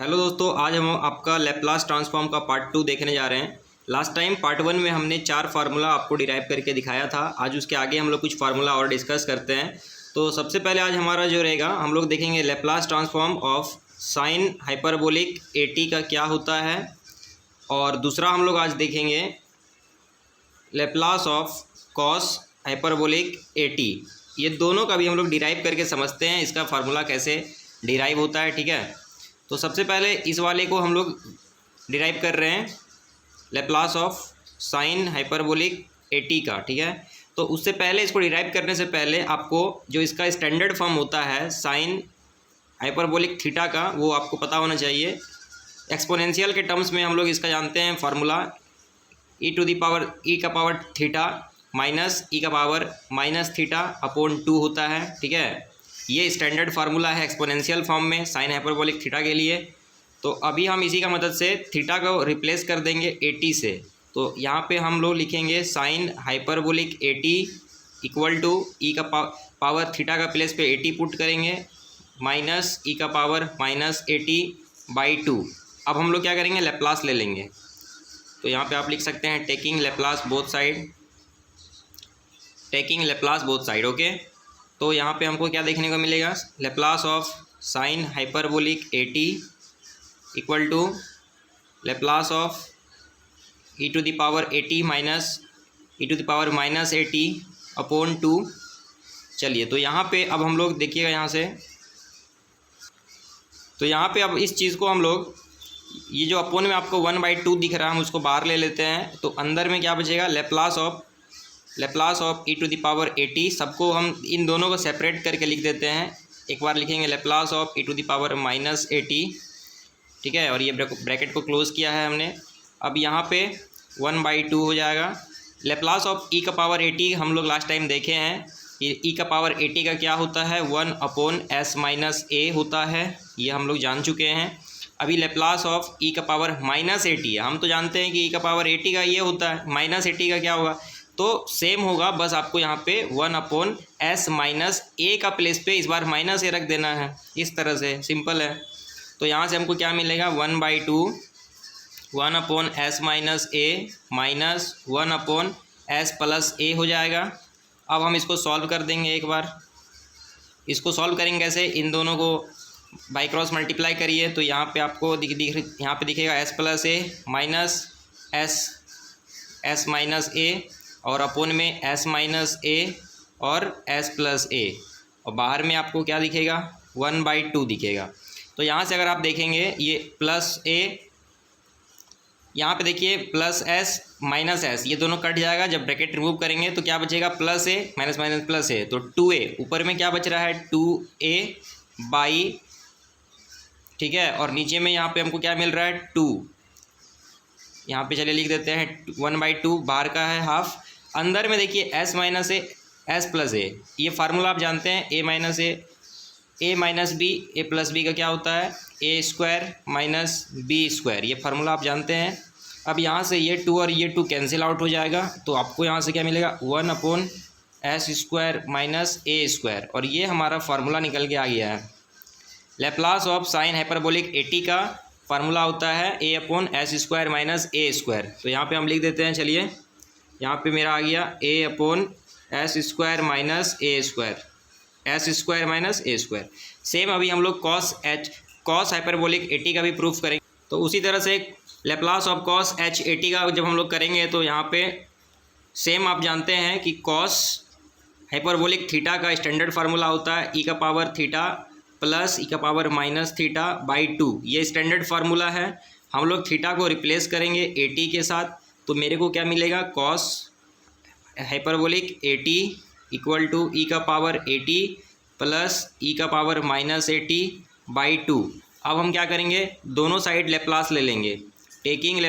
Hello दोस्तों, आज हम आपका लैपलास ट्रांसफॉर्म का पार्ट 2 देखने जा रहे हैं। लास्ट टाइम पार्ट 1 में हमने 4 फार्मूला आपको डिराइव करके दिखाया था। आज उसके आगे हम लोग कुछ फार्मूला और डिस्कस करते हैं। तो सबसे पहले आज हमारा जो रहेगा, हम लोग देखेंगे Laplace transform of sine hyperbolic eighty का क्या होता है, और दूसरा हम लोग आज देखेंगे Laplace of cos hyperbolic eighty. ये दोनों का भी हम लोग डिराइव करके समझते हैं, इसका फार्मूला कैसे डिराइव होता है। ठीक है, तो सबसे पहले इस वाले को हम लोग डिराइव कर रहे हैं, Laplace of sine hyperbolic eighty का। ठीक है, तो उससे पहले इसको डिराइव करने से पहले आपको जो इसका स्टैंडर्ड फॉर्म होता है साइन हाइपरबोलिक थीटा का, वो आपको पता होना चाहिए। एक्सपोनेंशियल के टर्म्स में हम लोग इसका जानते हैं फार्मूला e का पावर थीटा माइनस e का पावर माइनस थीटा अपॉन 2 होता है। ठीक है, ये स्टैंडर्ड फार्मूला है एक्सपोनेंशियल फॉर्म में साइन हाइपरबोलिक थीटा के लिए। तो अभी हम इसी का मदद से थीटा को रिप्लेस कर देंगे 80 से। तो यहाँ पे हम लोग लिखेंगे साइन हाइपरबोलिक 80 इक्वल टू ई का पावर थीटा का प्लेस पे 80 पुट करेंगे माइनस ई का पावर माइनस 80/2। अब हम लोग क्या करेंगे, लैपलास ले लेंगे। तो यहाँ पे आप लिख सकते हैं taking Laplace both side. Okay, तो यहाँ पे हमको क्या देखने को मिलेगा, Laplace of sine hyperbolic 80 equal to Laplace of e to the power 80 minus e to the power minus 80 upon 2। चलिए, तो यहाँ पे अब हम लोग देखिएगा यहाँ से, तो यहाँ पे अब इस चीज़ को हम लोग, ये जो अपॉन में आपको 1/2 दिख रहा है, हम उसको बाहर ले लेते हैं। तो अंदर में क्या बचेगा, Laplace of e to the power 80। सबको हम इन दोनों को सेपरेट करके लिख देते हैं। एक बार लिखेंगे Laplace of e to the power minus 80। ठीक है, और ये ब्रैकेट को क्लोज़ किया है हमने। अब यहाँ पे 1/2 हो जाएगा। लैपलास ऑफ ई का पावर 80 हम लोग लास्ट टाइम देखे हैं, ई का पावर 80 का क्या होता है, 1/s-a होता है। ये हम लोग जान चुके हैं। अभी लैपलास ऑफ ई का पावर माइनस 80 है। हम तो जानते हैं कि ई का पावर 80 का ये होता है, माइनस 80 का क्या होगा, तो सेम होगा, बस आपको यहाँ पे 1/s-a का प्लेस पे इस बार माइनस ए रख देना है। इस तरह से सिंपल है। तो यहाँ से हमको क्या मिलेगा, 1/2 1/s-a माइनस 1/s+a हो जाएगा। अब हम इसको सॉल्व कर देंगे एक बार। इसको सॉल्व करेंगे कैसे, इन दोनों को बाई क्रॉस मल्टीप्लाई करिए। तो यहाँ पे आपको यहाँ पे दिखेगा s+a minus s minus a, और अपोन में s-a और s+a, और बाहर में आपको क्या दिखेगा, 1/2 दिखेगा। तो यहाँ से अगर आप देखेंगे, ये प्लस a, यहाँ पे देखिए प्लस s माइनस s, ये दोनों कट जाएगा। जब ब्रैकेट रिमूव करेंगे तो क्या बचेगा, plus a minus minus plus a, तो 2a ऊपर में क्या बच रहा है, 2a/, ठीक है, और नीचे में यहाँ पे हमको क्या मिल रहा है, 2। यहाँ पे चलिए लिख देते हैं 1/2, बाहर का है हाफ। अंदर में देखिए s माइनस a s+a, ये फार्मूला आप जानते हैं, a माइनस b a+b का क्या होता है, a² माइनस b², ये फार्मूला आप जानते हैं। अब यहाँ से ये 2 और ये 2 कैंसिल आउट हो जाएगा। तो आपको यहाँ से क्या मिलेगा, 1/s² माइनस a², और ये हमारा फार्मूला निकल के आ गया है। लैपलास ऑफ साइन हाइपरबोलिक 80 का फार्मूला होता है a/s² माइनस a²। तो यहाँ पे हम लिख देते हैं, चलिए यहाँ पे मेरा आ गया a/s² माइनस a²। सेम अभी हम लोग कॉस हाइपरबोलिक 80 का भी प्रूफ करेंगे। तो उसी तरह से लैपलास ऑफ कॉस h80 का जब हम लोग करेंगे, तो यहाँ पे सेम आप जानते हैं कि कॉस हाइपरबोलिक थीटा का स्टैंडर्ड फार्मूला होता है ई का पावर थीटा प्लस ई का पावर माइनस थीटा/2। ये स्टैंडर्ड फार्मूला है। हम लोग थीटा को रिप्लेस करेंगे 80 के साथ। तो मेरे को क्या मिलेगा, कॉस हाइपरबोलिक 80 इक्वल टू ई का पावर 80 प्लस ई का पावर माइनस 80/2। अब हम क्या करेंगे, दोनों साइड लैपलास ले लेंगे, taking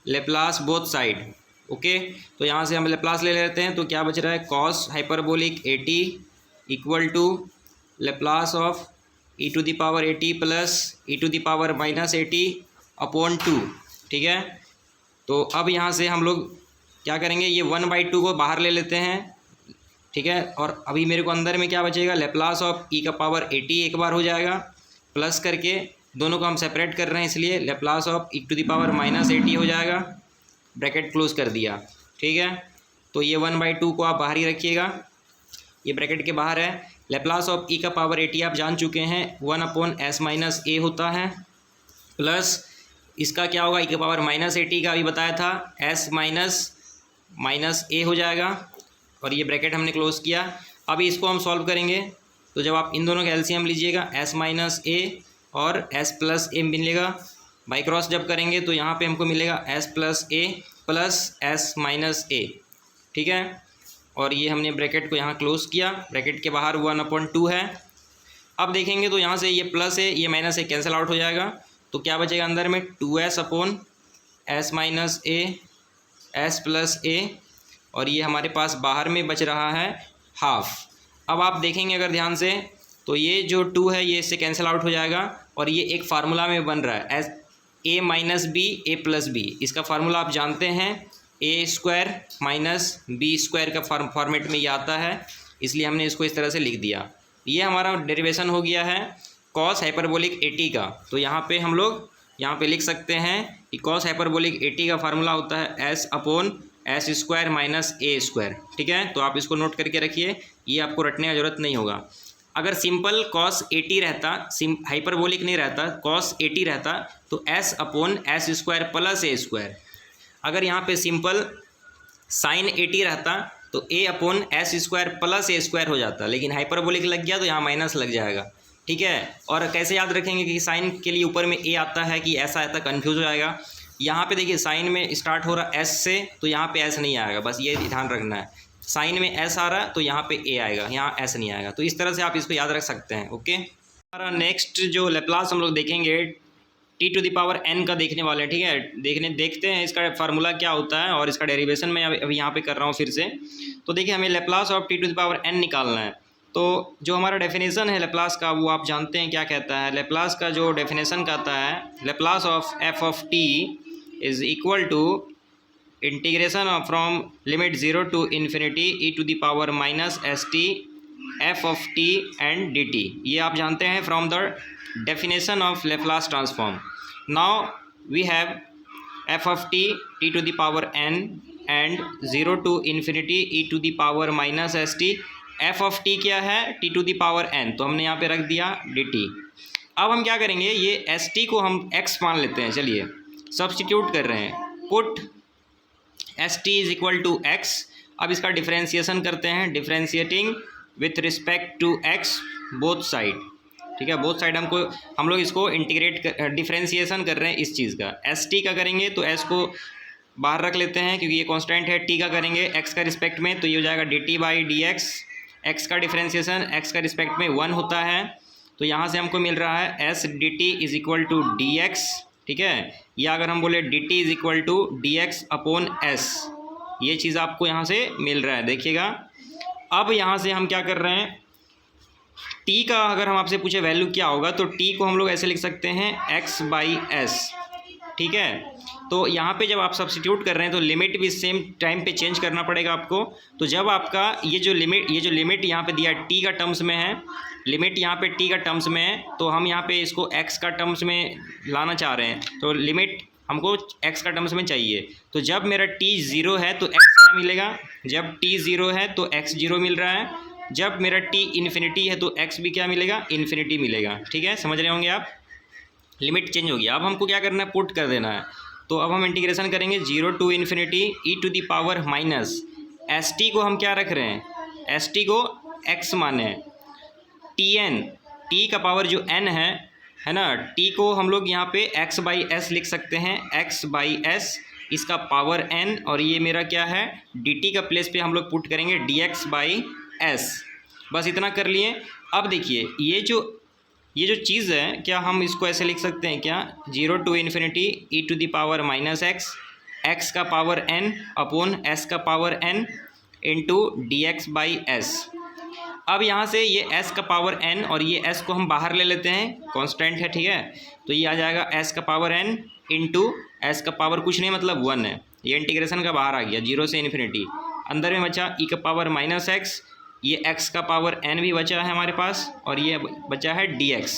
Laplace both side. Okay, तो यहाँ से हम लैपलास ले लेते हैं। तो क्या बच रहा है, cos hyperbolic 80 equal to Laplace of e to the power 80 plus e to the power minus 80/2। ठीक है, तो अब यहाँ से हम लोग क्या करेंगे, ये 1/2 को बाहर ले लेते हैं। ठीक है। और अभी मेरे को अंदर में क्या बचेगा, लेप्लास ऑफ ई का पावर 80 एक बार हो जाएगा, प्लस करके दोनों को हम सेपरेट कर रहे हैं इसलिए Laplace of e to the power -80 हो जाएगा, ब्रैकेट क्लोज कर दिया। ठीक है, तो ये 1/2 को आप बाहर ही रखिएगा, ये ब्रैकेट के बाहर है। लेप्लास ऑफ ई का पावर 80 आप जान चुके हैं 1/s - a होता है, प्लस इसका क्या होगा, ई का पावर -80 का अभी बताया था s माइनस a हो जाएगा, और ये ब्रैकेट हमने क्लोज किया। अभी इसको हम सॉल्व करेंगे, तो जब आप इन दोनों का एलसीएम लीजिएगा s - a और s + a मिलेगा, बाई क्रॉस जब करेंगे तो यहाँ पे हमको मिलेगा s + a plus s - a। ठीक है, और ये हमने ब्रैकेट को यहाँ क्लोज किया, ब्रैकेट के बाहर 1/2 है। अब देखेंगे तो यहाँ से ये प्लस है, ये माइनस है, कैंसिल आउट हो जाएगा, तो क्या बचेगा अंदर में 2s/s - a s + a, और ये हमारे पास बाहर में बच रहा है हाफ। अब आप देखेंगे अगर ध्यान से तो ये जो 2 है ये इससे कैंसिल आउट हो जाएगा, और ये एक फार्मूला में बन रहा है a - b a + b। इसका फार्मूला आप जानते हैं, a² - b² का फॉर्मेट में ये आता है, इसलिए हमने इसको इस तरह से लिख दिया। ये हमारा डेरिवेशन हो गया है कॉस हाइपरबोलिक 80 का। तो यहाँ पे हम लोग यहाँ पे लिख सकते हैं कि कॉस हाइपरबोलिक 80 का फार्मूला होता है s/s² - a²। ठीक है, तो आप इसको नोट करके रखिए, ये आपको रटने का ज़रूरत नहीं होगा। अगर सिंपल cos 80 रहता, हाइपरबोलिक नहीं रहता, cos 80 रहता तो s/s² + a²। अगर यहाँ पे सिंपल sin 80 रहता तो a/s² + a² हो जाता, लेकिन हाइपरबोलिक लग गया तो यहाँ माइनस लग जाएगा। ठीक है, और कैसे याद रखेंगे कि साइन के लिए ऊपर में a आता है कि ऐसा आता, कन्फ्यूज़ हो जाएगा। यहाँ पे देखिए साइन में स्टार्ट हो रहा s से, तो यहाँ पे s नहीं आएगा, बस ये ध्यान रखना है। साइन में s आ रहा है तो यहाँ पे a आएगा, यहाँ s नहीं आएगा। तो इस तरह से आप इसको याद रख सकते हैं। ओके, हमारा नेक्स्ट जो लेप्लास हम लोग देखेंगे t⁴n का देखने वाले हैं। ठीक है, देखते हैं इसका फार्मूला क्या होता है, और इसका डेरिवेशन मैं अभी यहाँ पे कर रहा हूँ फिर से। तो देखिए हमें लेप्लास ऑफ t⁴n निकालना है। तो जो हमारा डेफिनेशन है लेप्लास का वो आप जानते हैं क्या कहता है। लेप्लास का जो डेफिनेशन कहता है, Laplace of f(t) is equal to integration from limit 0 to ∞ e⁻ -st f(t) and dt। ये आप जानते हैं from the definition of Laplace transform. Now we have f(t) t⁴n and 0 to ∞ e⁻ -st। f(t) क्या है, t⁴n, तो हमने यहाँ पे रख दिया dt। अब हम क्या करेंगे, ये st को हम x मान लेते हैं। चलिए सब्स्टिट्यूट कर रहे हैं, put st is equal to x। अब इसका डिफ्रेंशिएशन करते हैं, differentiating with respect to x both side. ठीक है, बोथ साइड हम लोग इसको डिफ्रेंशिएशन कर रहे हैं इस चीज़ का। st का करेंगे तो s को बाहर रख लेते हैं क्योंकि ये कांस्टेंट है। t का करेंगे x का रिस्पेक्ट में, तो ये हो जाएगा dt/dx। x का डिफ्रेंशिएशन x का रिस्पेक्ट में 1 होता है, तो यहाँ से हमको मिल रहा है s dt is equal to dx। ठीक है, या अगर हम बोले dt is equal to dx/s, ये चीज़ आपको यहाँ से मिल रहा है। देखिएगा, अब यहाँ से हम क्या कर रहे हैं, t का अगर हम आपसे पूछे वैल्यू क्या होगा तो t को हम लोग ऐसे लिख सकते हैं x/s। ठीक है, तो यहाँ पे जब आप सब्स्टिट्यूट कर रहे हैं तो लिमिट भी सेम टाइम पे चेंज करना पड़ेगा आपको। तो जब आपका ये जो लिमिट यहाँ पे दिया t का टर्म्स में है, लिमिट यहाँ पे t का टर्म्स में है, तो हम यहाँ पे इसको x का टर्म्स में लाना चाह रहे हैं, तो लिमिट हमको x का टर्म्स में चाहिए। तो जब मेरा t 0 है तो x क्या मिलेगा, जब t 0 है तो x 0 मिल रहा है, जब मेरा t इन्फिनिटी है तो x भी क्या मिलेगा, इन्फिनिटी मिलेगा। ठीक है, समझ रहे होंगे आप, लिमिट चेंज हो गया। अब हमको क्या करना है, पुट कर देना है। तो अब हम इंटीग्रेशन करेंगे 0 to ∞ e⁻ को हम क्या रख रहे हैं, st को x माने हैं, tn t का पावर जो n है ना, t को हम लोग यहाँ पे x/s लिख सकते हैं, x/s इसका पावर n, और ये मेरा क्या है dt का प्लेस पे हम लोग पुट करेंगे dx/s। बस इतना कर लिए। अब देखिए ये जो चीज़ है, क्या हम इसको ऐसे लिख सकते हैं क्या, 0 to e⁻x, x का पावर n अपॉन s का पावर n इंटू dx/s। अब यहाँ से ये s का पावर n और ये s को हम बाहर ले लेते हैं, कांस्टेंट है। ठीक है, तो ये आ जाएगा s का पावर n इंटू s का पावर कुछ नहीं मतलब 1 है, ये इंटीग्रेशन का बाहर आ गया 0 से ∞। अंदर में बचा e का पावर -x ये x का पावर n भी बचा है हमारे पास, और ये बचा है dx।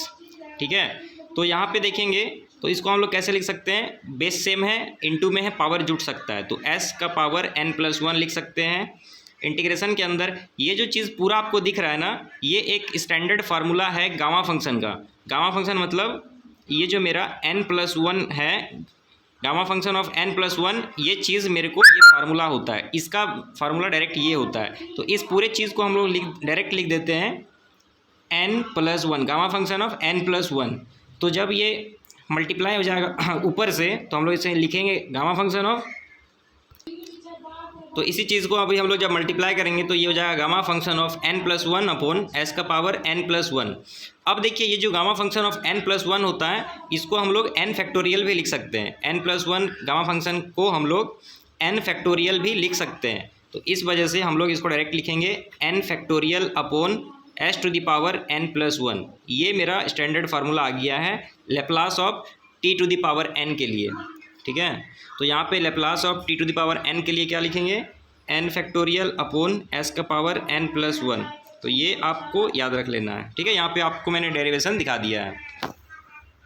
ठीक है, तो यहाँ पे देखेंगे तो इसको हम लोग कैसे लिख सकते हैं, बेस सेम है, इनटू में है, पावर जुट सकता है, तो s का पावर n+1 लिख सकते हैं। इंटीग्रेशन के अंदर ये जो चीज़ पूरा आपको दिख रहा है ना, ये एक स्टैंडर्ड फार्मूला है गामा फंक्शन का। गामा फंक्शन मतलब ये जो मेरा n+1 है, गामा फंक्शन ऑफ n+1, ये चीज़ मेरे को ये फार्मूला होता है, इसका फार्मूला डायरेक्ट ये होता है। तो इस पूरे चीज़ को हम लोग डायरेक्ट लिख देते हैं n+1, gamma function of n+1। तो जब ये मल्टीप्लाई हो जाएगा ऊपर से, तो हम लोग इसे लिखेंगे गामा फंक्शन ऑफ, तो इसी चीज़ को अभी हम लोग जब मल्टीप्लाई करेंगे तो ये हो जाएगा gamma function of n+1 upon s का पावर n+1। अब देखिए ये जो गामा फंक्शन ऑफ n+1 होता है, इसको हम लोग n फैक्टोरियल भी लिख सकते हैं। n+1 गामा फंक्शन को हम लोग n फैक्टोरियल भी लिख सकते हैं। तो इस वजह से हम लोग इसको डायरेक्ट लिखेंगे n factorial upon s to the power n+1। ये मेरा स्टैंडर्ड फार्मूला आ गया है Laplace of t to the power n के लिए। ठीक है, तो यहाँ पे Laplace of t to the power n के लिए क्या लिखेंगे, n फैक्टोरियल अपॉन s का पावर n+1। तो ये आपको याद रख लेना है। ठीक है, यहाँ पे आपको मैंने डेरिवेशन दिखा दिया है।